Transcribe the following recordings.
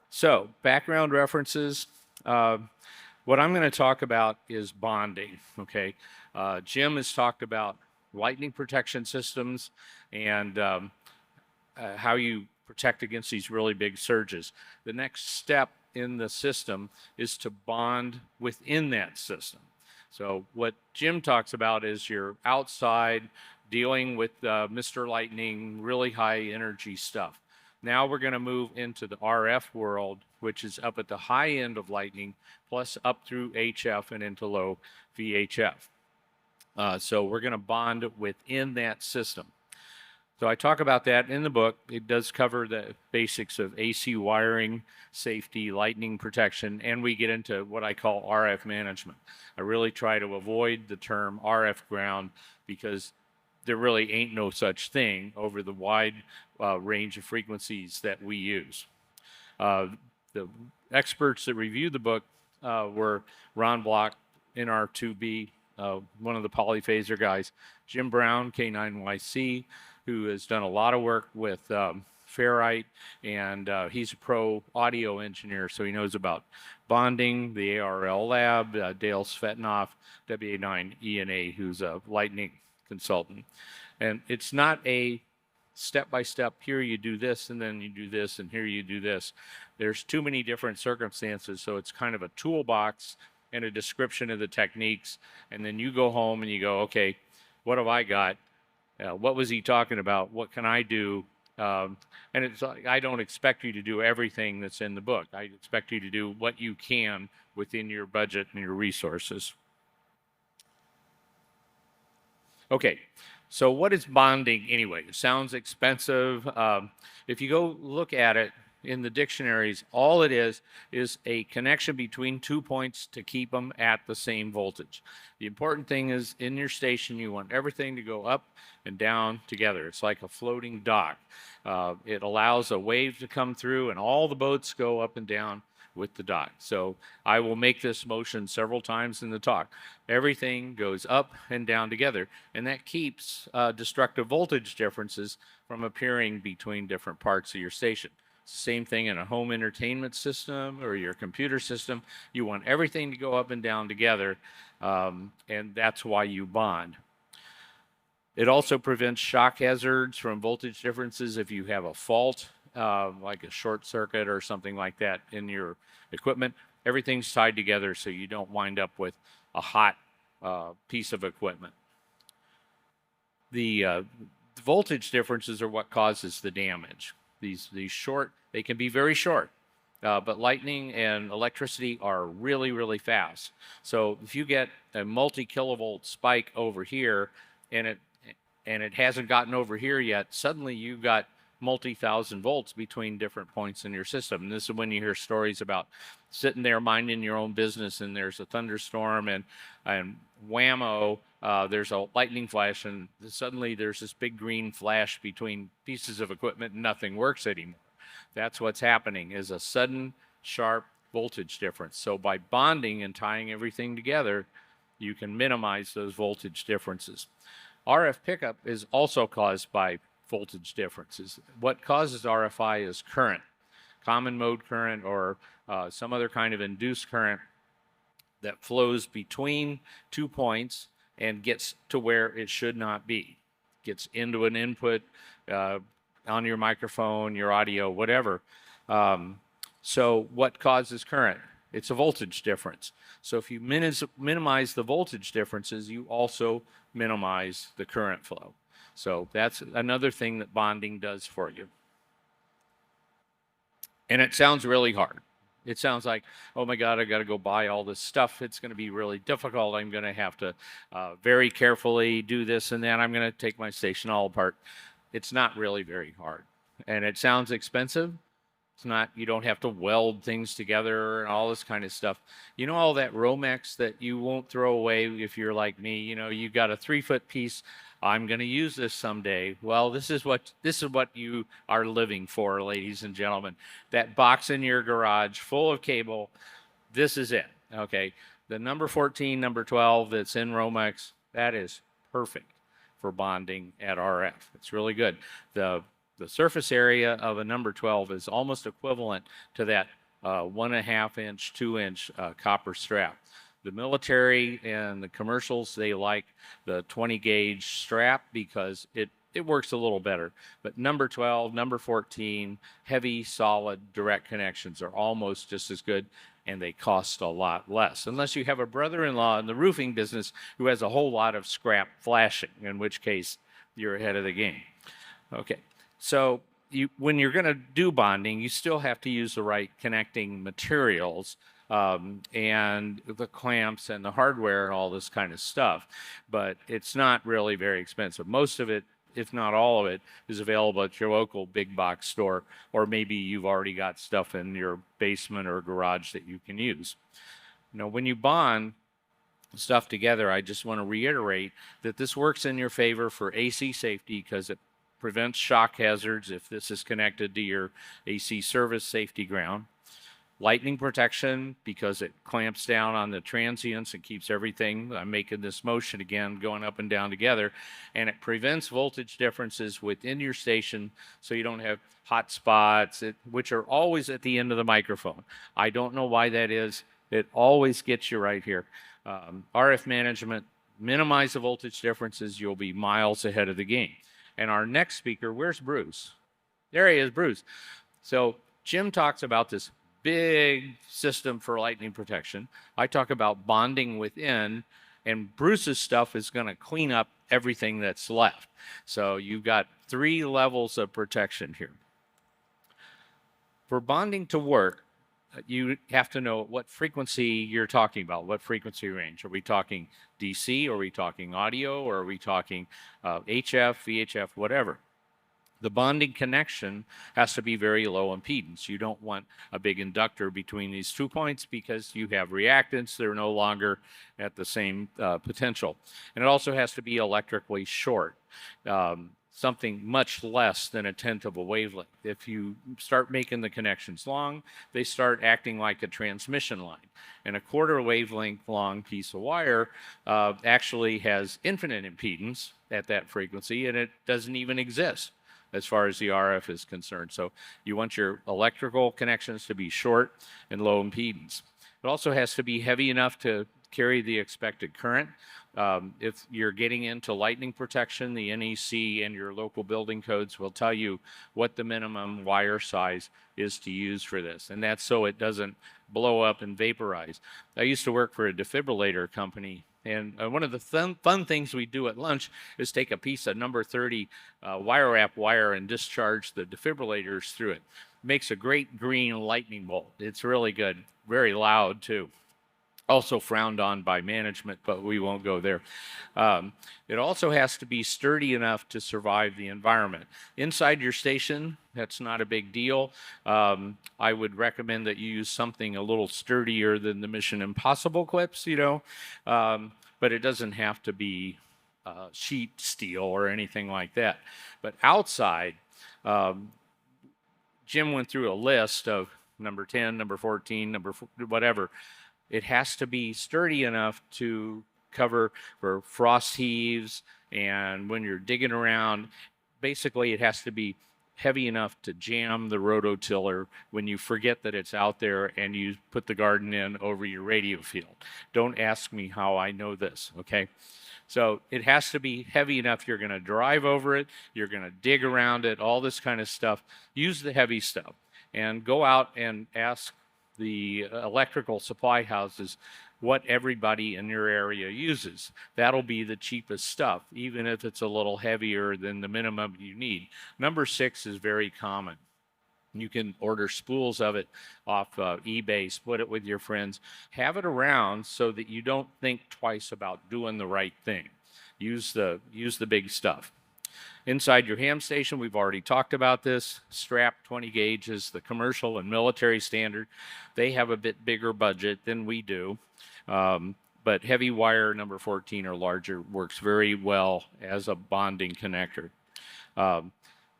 So, background references. What I'm going to talk about is bonding. Okay. Jim has talked about lightning protection systems and how you protect against these really big surges. The next step in the system is to bond within that system. So, what Jim talks about is you're outside dealing with Mr. Lightning, really high energy stuff. Now we're going to move into the RF world, which is up at the high end of lightning, plus up through HF and into low VHF. So we're going to bond within that system. So I talk about that in the book. It does cover the basics of AC wiring, safety, lightning protection, and we get into what I call RF management. I really try to avoid the term RF ground because there really ain't no such thing over the wide range of frequencies that we use. The experts that reviewed the book were Ron Block, NR2B, one of the polyphaser guys, Jim Brown, K9YC, who has done a lot of work with ferrite, and he's a pro audio engineer, so he knows about bonding, the ARL lab, Dale Svetnoff, WA9ENA, who's a lightning consultant. And it's not a step-by-step, here you do this, and then you do this, and here you do this. There's too many different circumstances, so it's kind of a toolbox and a description of the techniques, and then you go home and you go, okay, what have I got? What was he talking about? What can I do? And it's like, I don't expect you to do everything that's in the book. I expect you to do what you can within your budget and your resources. Okay, so what is bonding anyway? It sounds expensive. If you go look at it in the dictionaries, all it is a connection between 2 points to keep them at the same voltage. The important thing is in your station, you want everything to go up and down together. It's like a floating dock. It allows a wave to come through and all the boats go up and down with the dock. So I will make this motion several times in the talk. Everything goes up and down together, and that keeps destructive voltage differences from appearing between different parts of your station. Same thing in a home entertainment system or your computer system. You want everything to go up and down together, and that's why you bond. It also prevents shock hazards from voltage differences if you have a fault, like a short circuit or something like that in your equipment. Everything's tied together so you don't wind up with a hot piece of equipment. The voltage differences are what causes the damage. These short, they can be very short, but lightning and electricity are really, really fast. So if you get a multi-kilovolt spike over here and it hasn't gotten over here yet, suddenly you've got multi-thousand volts between different points in your system. And this is when you hear stories about sitting there minding your own business and there's a thunderstorm and whammo, there's a lightning flash and suddenly there's this big green flash between pieces of equipment and nothing works anymore. That's what's happening, is a sudden sharp voltage difference. So by bonding and tying everything together, you can minimize those voltage differences. RF pickup is also caused by voltage differences. What causes RFI is current, common mode current or some other kind of induced current that flows between 2 points and gets to where it should not be. Gets into an input on your microphone, your audio, whatever. So what causes current? It's a voltage difference. So if you minimize the voltage differences, you also minimize the current flow. So that's another thing that bonding does for you. And it sounds really hard. It sounds like, oh my God, I got to go buy all this stuff. It's going to be really difficult. I'm going to have to very carefully do this and that. I'm going to take my station all apart. It's not really very hard. And it sounds expensive. It's not, you don't have to weld things together and all this kind of stuff. You know, all that Romex that you won't throw away if you're like me, you know, you got a 3-foot piece. I'm going to use this someday. Well, this is what you are living for, ladies and gentlemen. That box in your garage full of cable, this is it. Okay. The number 14, number 12 that's in Romex, that is perfect for bonding at RF. It's really good. The surface area of a number 12 is almost equivalent to that 1.5 inch, 2 inch copper strap. The military and the commercials, they like the 20 gauge strap because it works a little better. But number 12, number 14, heavy, solid, direct connections are almost just as good, and they cost a lot less. Unless you have a brother-in-law in the roofing business who has a whole lot of scrap flashing, in which case you're ahead of the game. Okay, so when you're going to do bonding, you still have to use the right connecting materials and the clamps and the hardware and all this kind of stuff. But it's not really very expensive. Most of it, if not all of it, is available at your local big box store, or maybe you've already got stuff in your basement or garage that you can use. Now, when you bond stuff together, I just want to reiterate that this works in your favor for AC safety because it prevents shock hazards if this is connected to your AC service safety ground. Lightning protection because it clamps down on the transients and keeps everything, I'm making this motion again, going up and down together, and it prevents voltage differences within your station so you don't have hot spots, which are always at the end of the microphone. I don't know why that is. It always gets you right here. RF management, minimize the voltage differences, you'll be miles ahead of the game. And our next speaker, where's Bruce? There he is, Bruce. So Jim talks about this big system for lightning protection. I talk about bonding within, and Bruce's stuff is going to clean up everything that's left. So you've got 3 levels of protection here. For bonding to work, you have to know what frequency you're talking about, what frequency range. Are we talking DC, or are we talking audio, or are we talking HF, VHF, whatever? The bonding connection has to be very low impedance. You don't want a big inductor between these 2 points because you have reactance. They're no longer at the same potential. And it also has to be electrically short, something much less than 1/10 of a wavelength. If you start making the connections long, they start acting like a transmission line. And a 1/4 wavelength long piece of wire actually has infinite impedance at that frequency, and it doesn't even exist as far as the RF is concerned. So you want your electrical connections to be short and low impedance. It also has to be heavy enough to carry the expected current. If you're getting into lightning protection, the NEC and your local building codes will tell you what the minimum wire size is to use for this. And that's so it doesn't blow up and vaporize. I used to work for a defibrillator company, and one of the fun things we do at lunch is take a piece of number 30 wire wrap wire and discharge the defibrillators through it. Makes a great green lightning bolt. It's really good, very loud too. Also frowned on by management, but we won't go there. It also has to be sturdy enough to survive the environment. Inside your station, that's not a big deal. I would recommend that you use something a little sturdier than the Mission Impossible clips, you know, but it doesn't have to be sheet steel or anything like that. But outside, Jim went through a list of number 10, number 14, whatever. It has to be sturdy enough to cover for frost heaves, and when you're digging around, basically it has to be heavy enough to jam the rototiller when you forget that it's out there and you put the garden in over your radio field. Don't ask me how I know this, okay? So it has to be heavy enough. You're going to drive over it, you're going to dig around it, all this kind of stuff. Use the heavy stuff and go out and ask the electrical supply houses what everybody in your area uses. That'll be the cheapest stuff, even if it's a little heavier than the minimum you need. Number 6 is very common. You can order spools of it off eBay, split it with your friends. Have it around so that you don't think twice about doing the right thing. Use the big stuff. Inside your ham station, we've already talked about this. Strap 20 gauge is the commercial and military standard. They have a bit bigger budget than we do, but heavy wire number 14 or larger works very well as a bonding connector.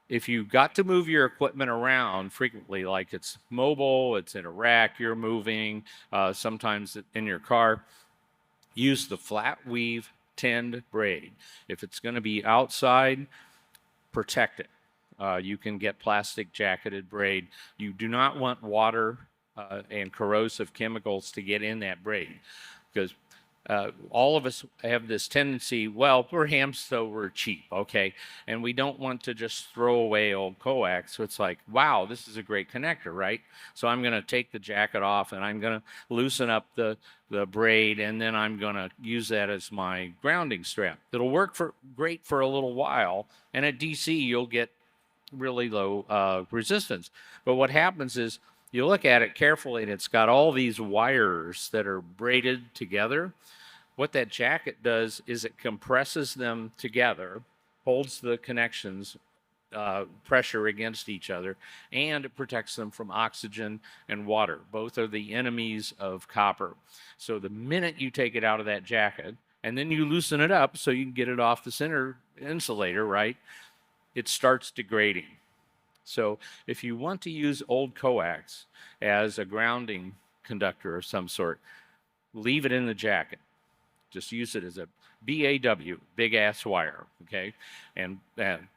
If you've got to move your equipment around frequently, like it's mobile, it's in a rack, you're moving, sometimes in your car, use the flat weave tinned braid. If it's going to be outside, protect it. You can get plastic jacketed braid. You do not want water and corrosive chemicals to get in that braid. Because all of us have this tendency, well, we're hams, so we're cheap, okay? And we don't want to just throw away old coax. So it's like, wow, this is a great connector, right? So I'm going to take the jacket off and I'm going to loosen up the braid, and then I'm going to use that as my grounding strap. It'll work great for a little while, and at DC you'll get really low resistance. But what happens is you look at it carefully and it's got all these wires that are braided together. What that jacket does is it compresses them together, holds the connections pressure against each other, and it protects them from oxygen and water. Both are the enemies of copper. So the minute you take it out of that jacket and then you loosen it up so you can get it off the center insulator, right, it starts degrading. So if you want to use old coax as a grounding conductor of some sort, leave it in the jacket. Just use it as a BAW, big ass wire, okay? And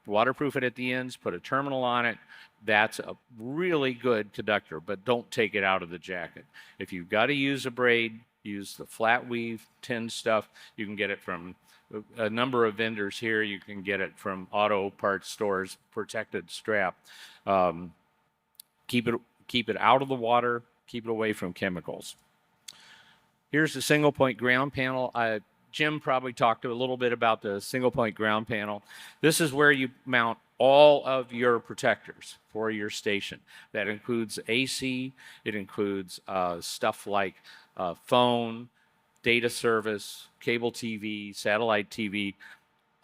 waterproof it at the ends, put a terminal on it. That's a really good conductor, but don't take it out of the jacket. If you've got to use a braid, use the flat weave tin stuff. You can get it from a number of vendors here. You can get it from auto parts stores, protected strap. Keep it out of the water, keep it away from chemicals. Here's the single point ground panel. Jim probably talked a little bit about the single point ground panel. This is where you mount all of your protectors for your station. That includes AC, it includes stuff like phone, data service, cable TV, satellite TV,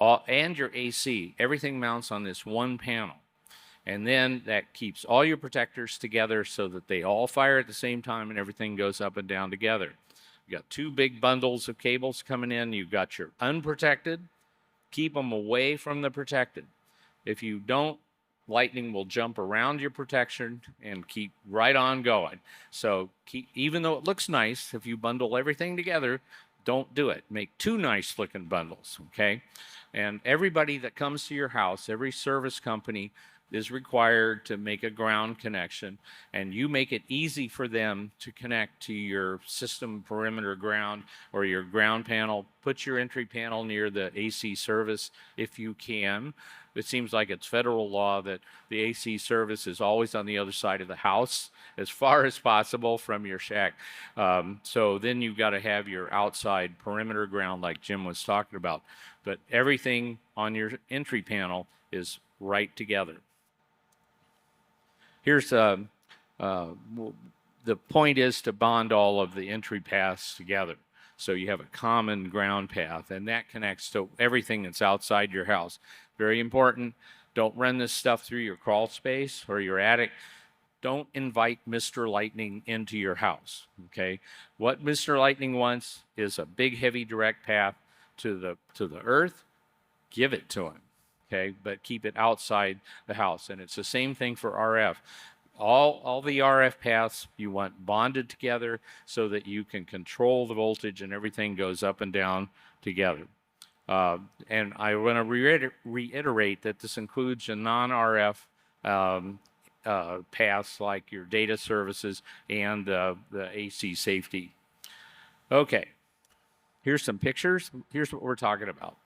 and your AC. Everything mounts on this one panel. And then that keeps all your protectors together so that they all fire at the same time and everything goes up and down together. You got two big bundles of cables coming in. You've got your unprotected. Keep them away from the protected. If you don't, lightning will jump around your protection and keep right on going. So even though it looks nice, if you bundle everything together, don't do it. Make two nice looking bundles, okay? And everybody that comes to your house, every service company is required to make a ground connection, and you make it easy for them to connect to your system perimeter ground or your ground panel. Put your entry panel near the AC service if you can. It seems like it's federal law that the AC service is always on the other side of the house as far as possible from your shack. So then you've got to have your outside perimeter ground like Jim was talking about. But everything on your entry panel is right together. Here's the point is to bond all of the entry paths together. So you have a common ground path, and that connects to everything that's outside your house. Very important. Don't run this stuff through your crawl space or your attic. Don't invite Mr. Lightning into your house, okay? What Mr. Lightning wants is a big, heavy direct path to the earth. Give it to him. Okay, but keep it outside the house. And it's the same thing for RF. All the RF paths you want bonded together so that you can control the voltage and everything goes up and down together. And I want to reiterate that this includes your non-RF paths like your data services and the AC safety. Okay, here's some pictures. Here's what we're talking about.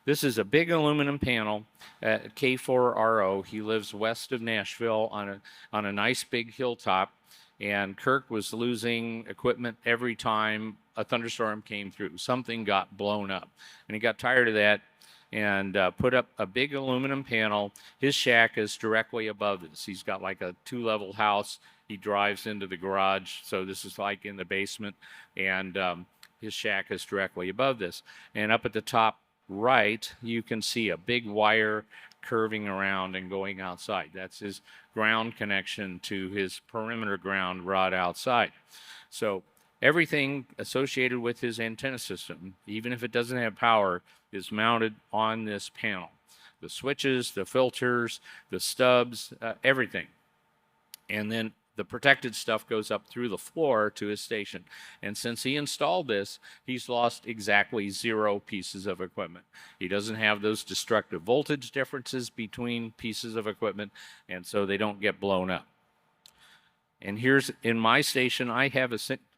This is a big aluminum panel at K4RO. He lives west of Nashville on a nice big hilltop, and Kirk was losing equipment every time a thunderstorm came through. Something got blown up, and he got tired of that and put up a big aluminum panel. His shack is directly above this. He's got like a 2-level house. He drives into the garage, so this is like in the basement, and his shack is directly above this. And up at the top right, you can see a big wire curving around and going outside. That's his ground connection to his perimeter ground rod outside. So everything associated with his antenna system, even if it doesn't have power, is mounted on this panel. The switches, the filters, the stubs, everything. And then the protected stuff goes up through the floor to his station. And since he installed this, he's lost exactly 0 pieces of equipment. He doesn't have those destructive voltage differences between pieces of equipment, and so they don't get blown up. And here's in my station, I have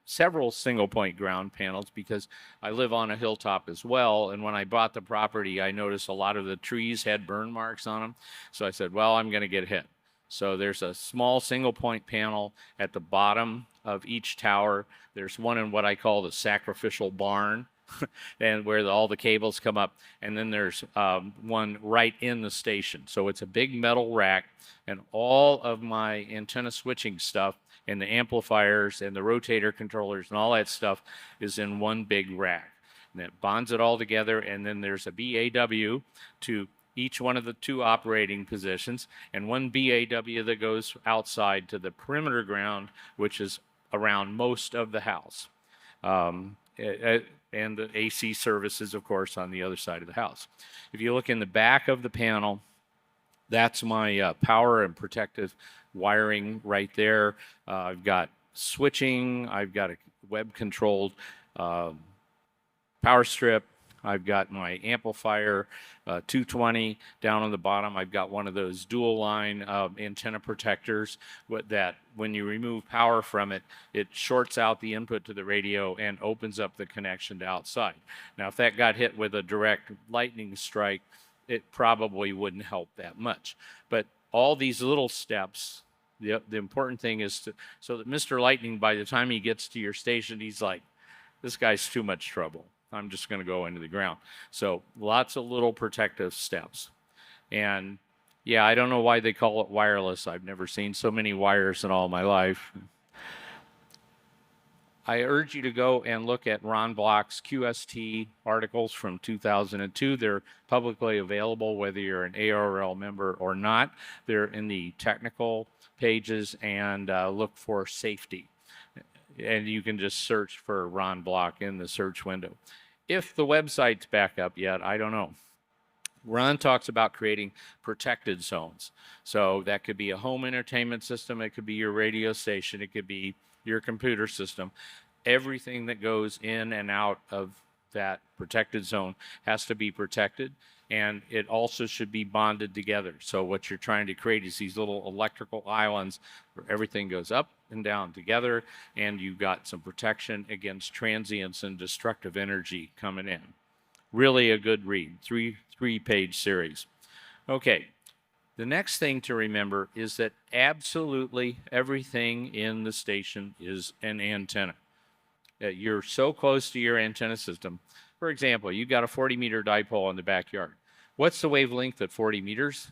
several single point ground panels because I live on a hilltop as well. And when I bought the property, I noticed a lot of the trees had burn marks on them. So I said, well, I'm going to get hit. So there's a small single point panel at the bottom of each tower. There's one in what I call the sacrificial barn, and where all the cables come up. And then there's one right in the station. So it's a big metal rack, and all of my antenna switching stuff and the amplifiers and the rotator controllers and all that stuff is in one big rack. And it bonds it all together, and then there's a BAW to each one of the two operating positions, and one BAW that goes outside to the perimeter ground, which is around most of the house. And the AC services, of course, on the other side of the house. If you look in the back of the panel, that's my power and protective wiring right there. I've got switching. I've got a web-controlled power strip. I've got my amplifier, 220. Down on the bottom, I've got one of those dual line antenna protectors that when you remove power from it, it shorts out the input to the radio and opens up the connection to outside. Now, if that got hit with a direct lightning strike, it probably wouldn't help that much. But all these little steps, the important thing is so that Mr. Lightning, by the time he gets to your station, he's like, this guy's too much trouble. I'm just going to go into the ground. So lots of little protective steps. And yeah, I don't know why they call it wireless. I've never seen so many wires in all my life. I urge you to go and look at Ron Block's QST articles from 2002. They're publicly available whether you're an ARRL member or not. They're in the technical pages, and look for safety. And you can just search for Ron Block in the search window. If the website's back up yet, I don't know. Ron talks about creating protected zones. So that could be a home entertainment system. It could be your radio station. It could be your computer system. Everything that goes in and out of that protected zone has to be protected, and it also should be bonded together. So what you're trying to create is these little electrical islands where everything goes up and down together, and you've got some protection against transients and destructive energy coming in. Really a good read, three-page series. Okay, the next thing to remember is that absolutely everything in the station is an antenna. You're so close to your antenna system. For example, you've got a 40-meter dipole in the backyard. What's the wavelength at 40 meters?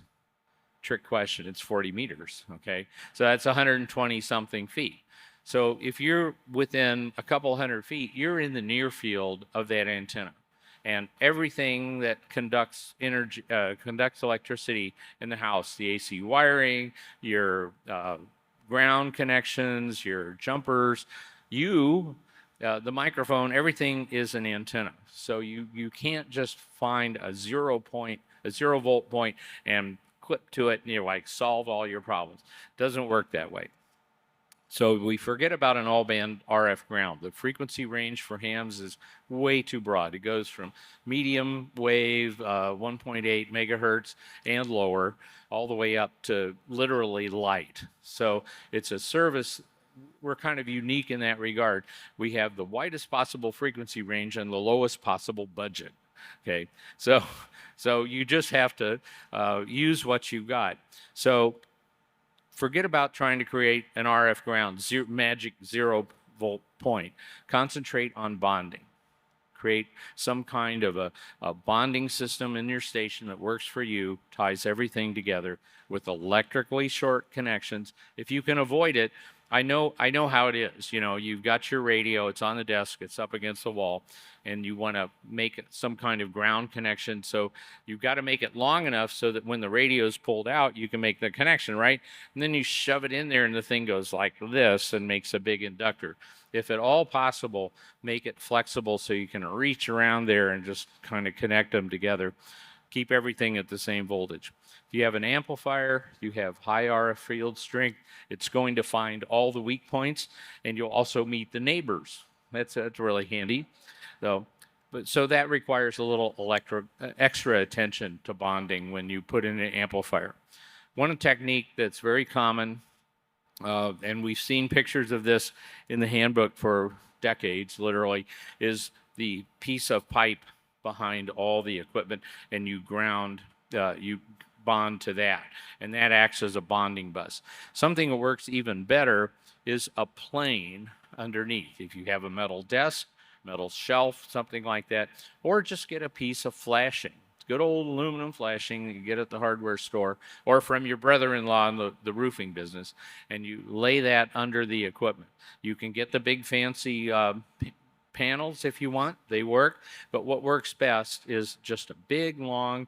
Trick question, it's 40 meters, okay? So that's 120-something feet. So if you're within a couple hundred feet, you're in the near field of that antenna. And everything that conducts energy, conducts electricity in the house, the AC wiring, your ground connections, your jumpers, the microphone, everything is an antenna. So you can't just find a 0 volt point and clip to it and you're like solve all your problems. Doesn't work that way. So we forget about an all-band RF ground. The frequency range for hams is way too broad. It goes from medium wave, 1.8 megahertz and lower, all the way up to literally light. So it's a service. We're kind of unique in that regard. We have the widest possible frequency range and the lowest possible budget. Okay, so you just have to use what you've got. So forget about trying to create an RF ground, magic 0 volt point. Concentrate on bonding. Create some kind of a bonding system in your station that works for you, ties everything together with electrically short connections. If you can avoid it, I know how it is. You know, you've got your radio, it's on the desk, it's up against the wall, and you want to make some kind of ground connection. So you've got to make it long enough so that when the radio is pulled out, you can make the connection, right? And then you shove it in there and the thing goes like this and makes a big inductor. If at all possible, make it flexible so you can reach around there and just kind of connect them together. Keep everything at the same voltage. If you have an amplifier, you have high RF field strength, it's going to find all the weak points, and you'll also meet the neighbors. That's really handy. So that requires a little extra attention to bonding when you put in an amplifier. One technique that's very common and we've seen pictures of this in the handbook for decades, literally, is the piece of pipe behind all the equipment, and you bond to that, and that acts as a bonding bus. Something that works even better is a plane underneath. If you have a metal desk, metal shelf, something like that, or just get a piece of flashing. Good old aluminum flashing you get at the hardware store or from your brother-in-law in the roofing business, and you lay that under the equipment. You can get the big fancy panels if you want. They work, but what works best is just a big, long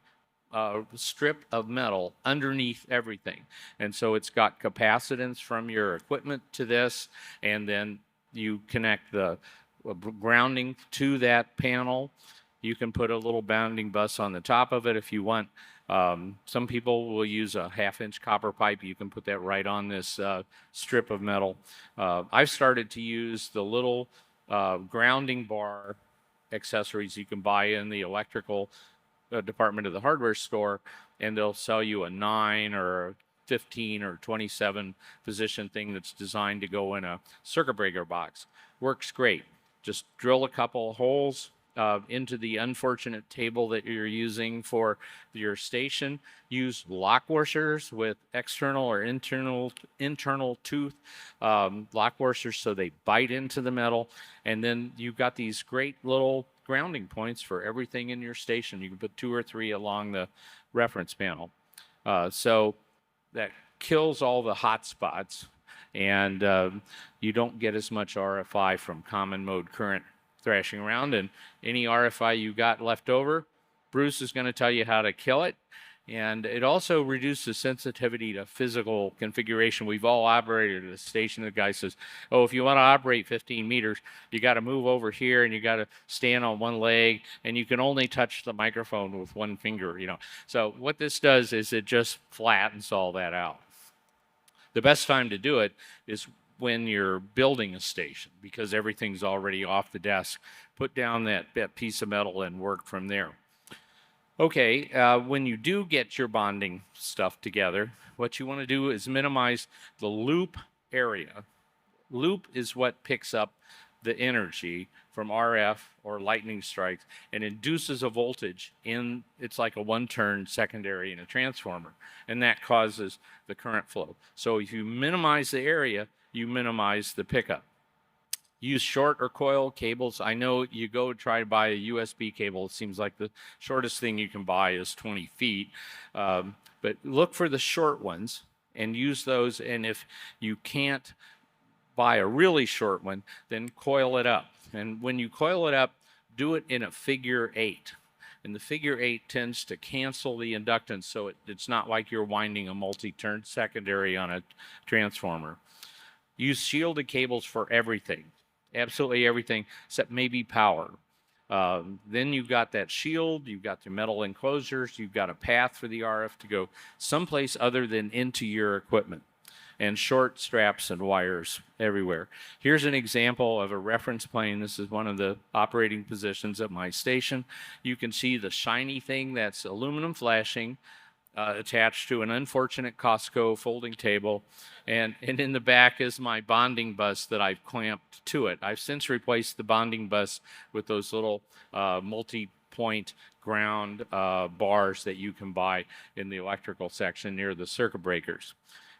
strip of metal underneath everything. And so it's got capacitance from your equipment to this, and then you connect the grounding to that panel. You can put a little bounding bus on the top of it if you want. Some people will use a 1/2-inch copper pipe. You can put that right on this strip of metal. I've started to use the little grounding bar accessories you can buy in the electrical department of the hardware store, and they'll sell you a 9 or a 15 or 27 position thing that's designed to go in a circuit breaker box. Works great. Just drill a couple holes into the unfortunate table that you're using for your station. Use lock washers with external or internal tooth lock washers so they bite into the metal. And then you've got these great little grounding points for everything in your station. You can put 2 or 3 along the reference panel. So that kills all the hot spots, and you don't get as much RFI from common mode current thrashing around. And any RFI you got left over, Bruce is going to tell you how to kill it. And it also reduces sensitivity to physical configuration. We've all operated at a station. The guy says, oh, if you want to operate 15 meters, you got to move over here and you got to stand on one leg, and you can only touch the microphone with one finger, So what this does is it just flattens all that out. The best time to do it is when you're building a station, because everything's already off the desk. Put down that piece of metal and work from there. Okay, when you do get your bonding stuff together, what you want to do is minimize the loop area. Loop is what picks up the energy from RF or lightning strikes and induces a voltage in, it's like a one-turn secondary in a transformer, and that causes the current flow. So if you minimize the area, you minimize the pickup. Use short or coil cables. I know you go try to buy a USB cable. It seems like the shortest thing you can buy is 20 feet. But look for the short ones and use those. And if you can't buy a really short one, then coil it up. And when you coil it up, do it in a figure 8. And the figure 8 tends to cancel the inductance, so it's not like you're winding a multi-turn secondary on a transformer. Use shielded cables for everything. Absolutely everything except maybe power. Then you've got that shield, you've got the metal enclosures, you've got a path for the RF to go someplace other than into your equipment, and short straps and wires everywhere. Here's an example of a reference plane. This is one of the operating positions at my station. You can see the shiny thing that's aluminum flashing attached to an unfortunate Costco folding table, and in the back is my bonding bus that I've clamped to it. I've since replaced the bonding bus with those little multi-point ground bars that you can buy in the electrical section near the circuit breakers,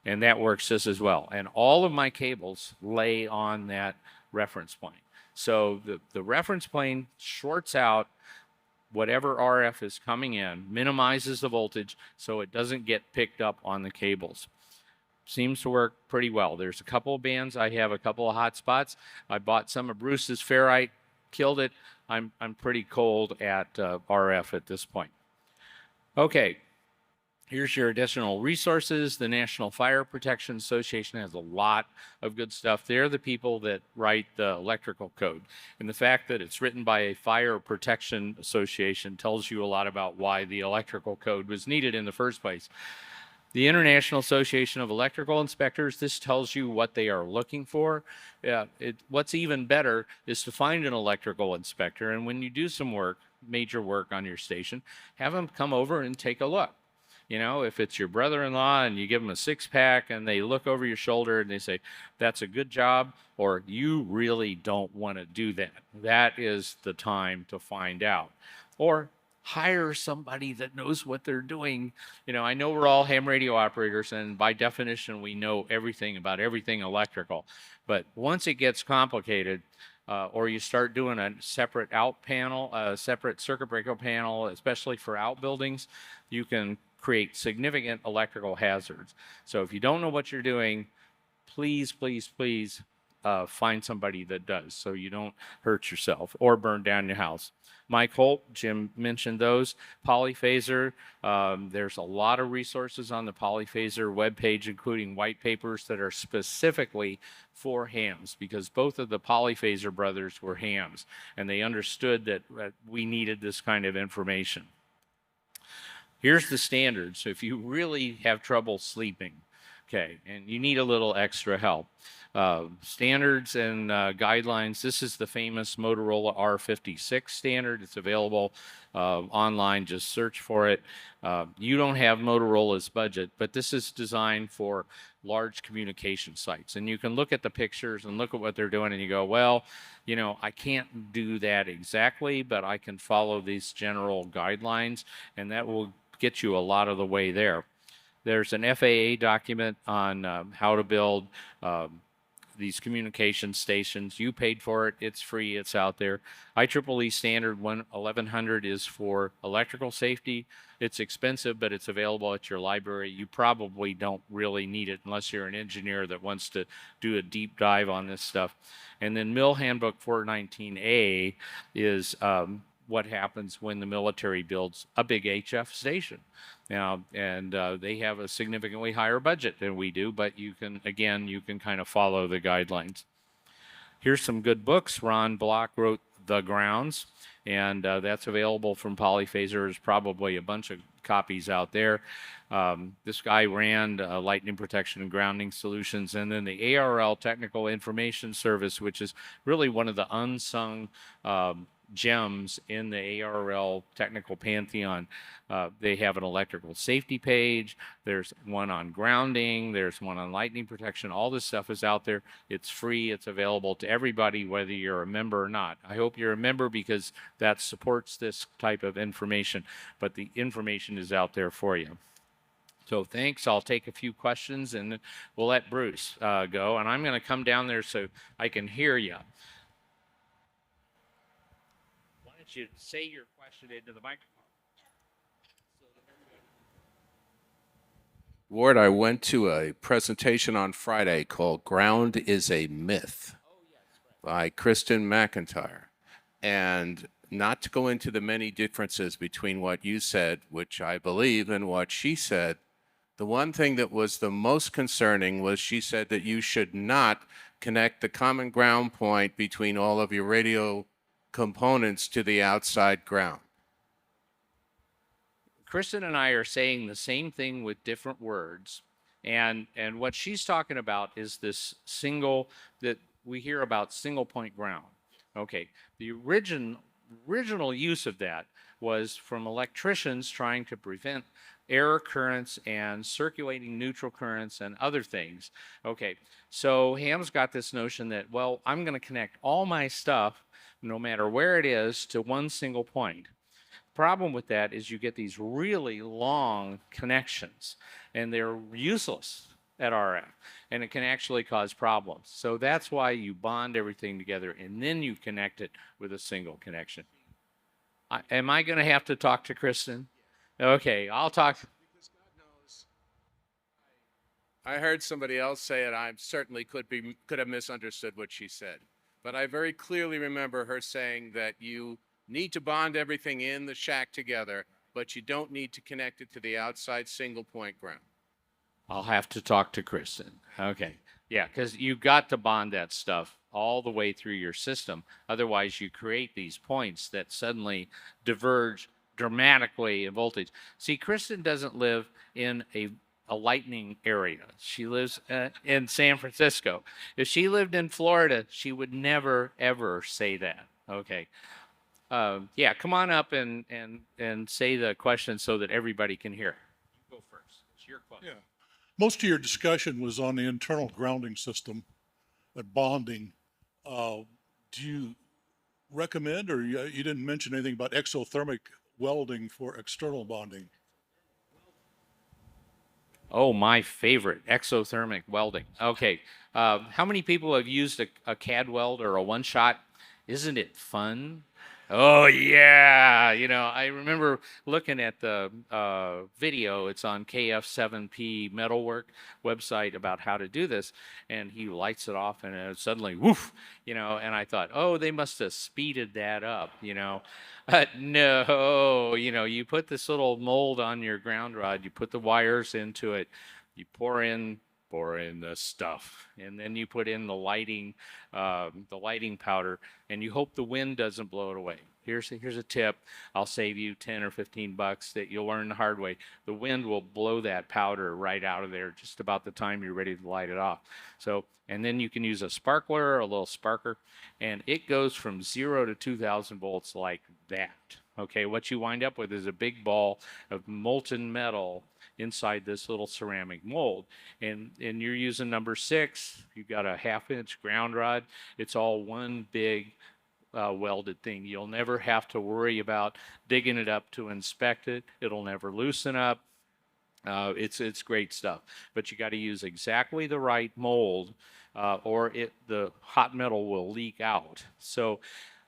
and that works just as well. And all of my cables lay on that reference plane. So the reference plane shorts out whatever RF is coming in, minimizes the voltage so it doesn't get picked up on the cables. Seems to work pretty well. There's a couple of bands. I have a couple of hot spots. I bought some of Bruce's ferrite, killed it. I'm pretty cold at RF at this point. Okay, here's your additional resources. The National Fire Protection Association has a lot of good stuff. They're the people that write the electrical code. And the fact that it's written by a fire protection association tells you a lot about why the electrical code was needed in the first place. The International Association of Electrical Inspectors, this tells you what they are looking for. What's even better is to find an electrical inspector, and when you do some work, major work on your station, have them come over and take a look. You know, if it's your brother-in-law and you give them a six-pack and they look over your shoulder and they say, that's a good job, or you really don't want to do that, that is the time to find out. Or hire somebody that knows what they're doing. You know, I know we're all ham radio operators, and by definition, we know everything about everything electrical. But once it gets complicated, or you start doing a separate out panel, a separate circuit breaker panel, especially for outbuildings, you can create significant electrical hazards. So if you don't know what you're doing, please, please, please find somebody that does, so you don't hurt yourself or burn down your house. Mike Holt, Jim mentioned those. Polyphaser, there's a lot of resources on the Polyphaser webpage, including white papers that are specifically for hams, because both of the Polyphaser brothers were hams, and they understood that we needed this kind of information. Here's the standards. So if you really have trouble sleeping, okay, and you need a little extra help, standards and guidelines. This is the famous Motorola R56 standard. It's available online. Just search for it. You don't have Motorola's budget, but this is designed for large communication sites. And you can look at the pictures and look at what they're doing, and you go, well, you know, I can't do that exactly, but I can follow these general guidelines, and that will get you a lot of the way there. There's an FAA document on how to build these communication stations. You paid for it. It's free. It's out there. IEEE standard 1100 is for electrical safety. It's expensive, but it's available at your library. You probably don't really need it unless you're an engineer that wants to do a deep dive on this stuff. And then Mill Handbook 419A is what happens when the military builds a big HF station. Now, and they have a significantly higher budget than we do, but you can, again, you can kind of follow the guidelines. Here's some good books. Ron Block wrote The Grounds, and that's available from Polyphaser. There's probably a bunch of copies out there. This guy ran Lightning Protection and Grounding Solutions, and then the ARL Technical Information Service, which is really one of the unsung gems in the ARL technical pantheon. They have an electrical safety page. There's one on grounding. There's one on lightning protection. All this stuff is out there. It's free. It's available to everybody, whether you're a member or not. I hope you're a member because that supports this type of information, but the information is out there for you. So thanks. I'll take a few questions and we'll let Bruce go. And I'm going to come down there so I can hear you. You say your question into the microphone. Ward, I went to a presentation on Friday called Ground is a Myth by Kristen McIntyre. And not to go into the many differences between what you said, which I believe, and what she said, the one thing that was the most concerning was she said that you should not connect the common ground point between all of your radio components to the outside ground. Kristen and I are saying the same thing with different words. And what she's talking about is this single, that we hear about single point ground. Okay, the original use of that was from electricians trying to prevent error currents and circulating neutral currents and other things. Okay, so Ham's got this notion that, well, I'm going to connect all my stuff, no matter where it is, to one single point. Problem with that is you get these really long connections, and they're useless at RF, and it can actually cause problems. So that's why you bond everything together, and then you connect it with a single connection. Am I going to have to talk to Kristen? Okay, I'll talk. Because God knows, I heard somebody else say it. I certainly could have misunderstood what she said. But I very clearly remember her saying that you need to bond everything in the shack together, but you don't need to connect it to the outside single point ground. I'll have to talk to Kristen. Okay. Yeah, because you've got to bond that stuff all the way through your system. Otherwise, you create these points that suddenly diverge dramatically in voltage. See, Kristen doesn't live in a lightning area. She lives in San Francisco. If she lived in Florida, she would never, ever say that. Okay. Yeah, come on up and say the question so that everybody can hear. You go your question. Yeah. Most of your discussion was on the internal grounding system and bonding. Do you recommend, or you didn't mention anything about exothermic welding for external bonding? Oh, my favorite, exothermic welding. Okay. How many people have used a CAD weld or a one shot? Isn't it fun? Oh, yeah. You know, I remember looking at the video. It's on KF7P Metalwork website about how to do this. And he lights it off and suddenly, woof, you know, and I thought, oh, they must have speeded that up, you know. No, you know, you put this little mold on your ground rod, you put the wires into it, you pour in the stuff, and then you put in the lighting powder, and you hope the wind doesn't blow it away. Here's a tip. I'll save you 10 or 15 bucks that you'll learn the hard way. The wind will blow that powder right out of there just about the time you're ready to light it off. So, and then you can use a sparkler or a little sparker, and it goes from 0 to 2,000 volts like that. Okay, what you wind up with is a big ball of molten metal inside this little ceramic mold, and you're using number 6. You've got a 1/2 inch ground rod. It's all one big welded thing. You'll never have to worry about digging it up to inspect it. It'll never loosen up. It's great stuff, but you got to use exactly the right mold, or the hot metal will leak out. So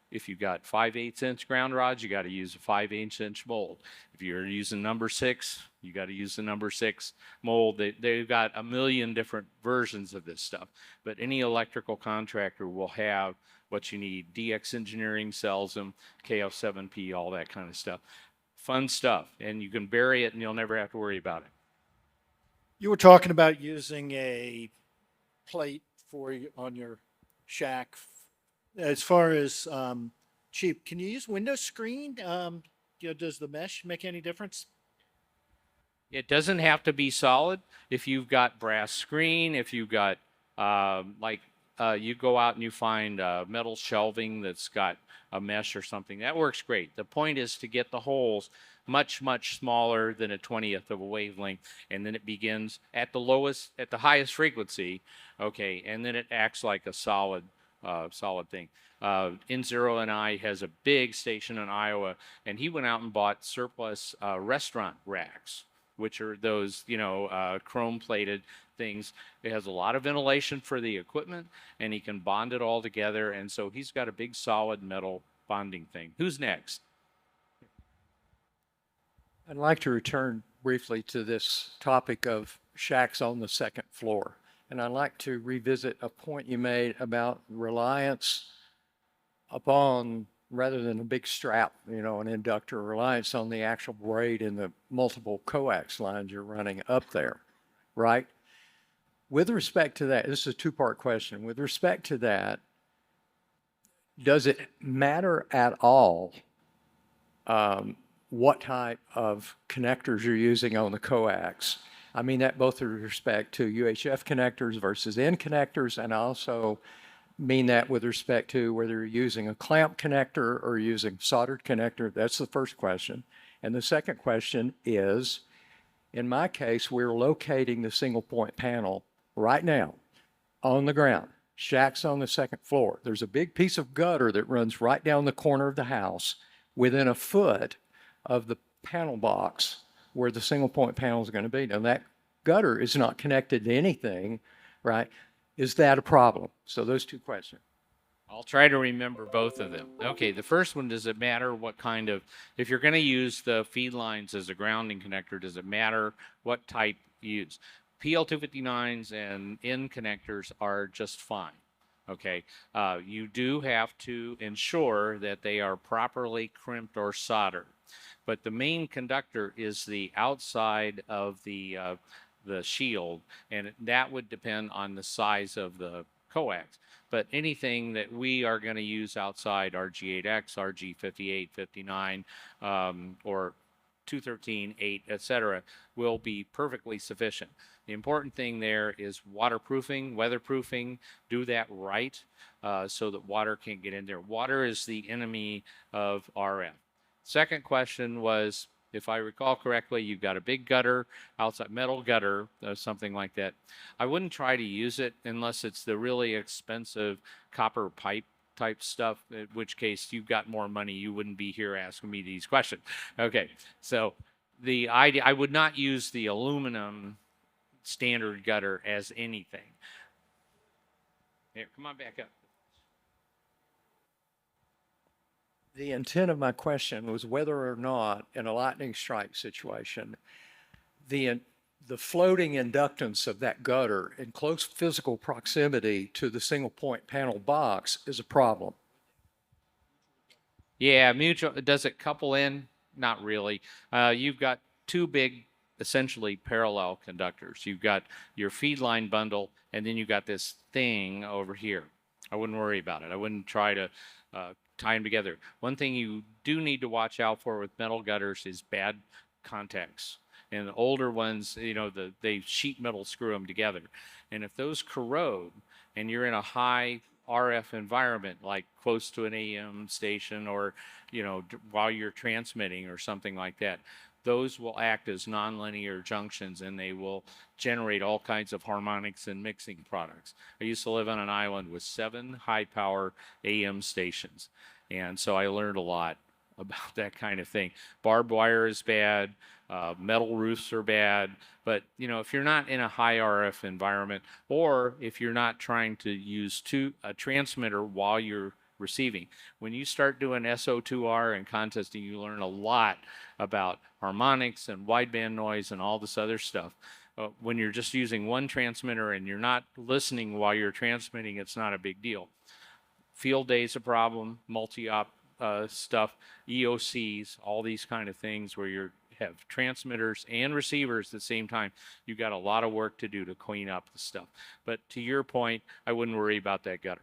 if you've got 5/8 inch ground rods, you got to use a 5/8 inch mold. If you're using number 6, you got to use the number 6 mold. They've got a million different versions of this stuff, but any electrical contractor will have what you need. DX Engineering sells them, KF7P, all that kind of stuff. Fun stuff, and you can bury it and you'll never have to worry about it. You were talking about using a plate on your shack. As far as cheap, can you use window screen? Does the mesh make any difference? It doesn't have to be solid. If you've got brass screen, if you've got you go out and you find metal shelving that's got a mesh or something, that works great. The point is to get the holes much, much smaller than a 20th of a wavelength, and then it begins at the highest frequency, okay, and then it acts like a solid thing. N0 and I has a big station in Iowa, and he went out and bought surplus restaurant racks, which are those, chrome-plated things. It has a lot of ventilation for the equipment, and he can bond it all together, and so he's got a big solid metal bonding thing. Who's next? I'd like to return briefly to this topic of shacks on the second floor. And I'd like to revisit a point you made about reliance upon, rather than a big strap, an inductor, reliance on the actual braid and the multiple coax lines you're running up there, right? With respect to that, this is a two-part question. With respect to that, does it matter at all what type of connectors you're using on the coax? I mean that both with respect to UHF connectors versus N connectors, and I also mean that with respect to whether you're using a clamp connector or using soldered connector. That's the first question. And the second question is, in my case, we're locating the single point panel right now on the ground. Shack's on the second floor. There's a big piece of gutter that runs right down the corner of the house within a foot of the panel box where the single point panel is going to be. Now that gutter is not connected to anything, right? Is that a problem? So those two questions. I'll try to remember both of them. Okay, the first one, does it matter what kind of, if you're going to use the feed lines as a grounding connector, does it matter what type you use? PL259s and N connectors are just fine. Okay, you do have to ensure that they are properly crimped or soldered. But the main conductor is the outside of the shield, and that would depend on the size of the coax. But anything that we are going to use outside RG8X, RG58, 59, or 213, 8, etc., will be perfectly sufficient. The important thing there is waterproofing, weatherproofing. Do that right so that water can't get in there. Water is the enemy of RF. Second question was, If I recall correctly, you've got a big gutter, outside metal gutter, something like that. I wouldn't try to use it unless it's the really expensive copper pipe type stuff, in which case you've got more money. You wouldn't be here asking me these questions. Okay, so the idea, I would not use the aluminum standard gutter as anything. Here, come on back up. The intent of my question was whether or not, in a lightning strike situation, the floating inductance of that gutter in close physical proximity to the single point panel box is a problem. Yeah, mutual. Does it couple in? Not really. You've got two big, essentially parallel conductors. You've got your feed line bundle, and then you've got this thing over here. I wouldn't worry about it. I wouldn't try to tie them together. One thing you do need to watch out for with metal gutters is bad contacts. And the older ones, you know, they sheet metal screw them together. And if those corrode and you're in a high RF environment, like close to an AM station or, you know, while you're transmitting or something like that, those will act as nonlinear junctions and they will generate all kinds of harmonics and mixing products. I used to live on an island with 7 high power AM stations. And so I learned a lot about that kind of thing. Barbed wire is bad. Metal roofs are bad. But, you know, if you're not in a high RF environment, or if you're not trying to use a transmitter while you're receiving, when you start doing SO2R and contesting, you learn a lot about harmonics and wideband noise and all this other stuff. When you're just using one transmitter and you're not listening while you're transmitting, it's not a big deal. Field day's a problem, multi-op stuff, EOCs, all these kind of things where you have transmitters and receivers at the same time. You've got a lot of work to do to clean up the stuff. But to your point, I wouldn't worry about that gutter.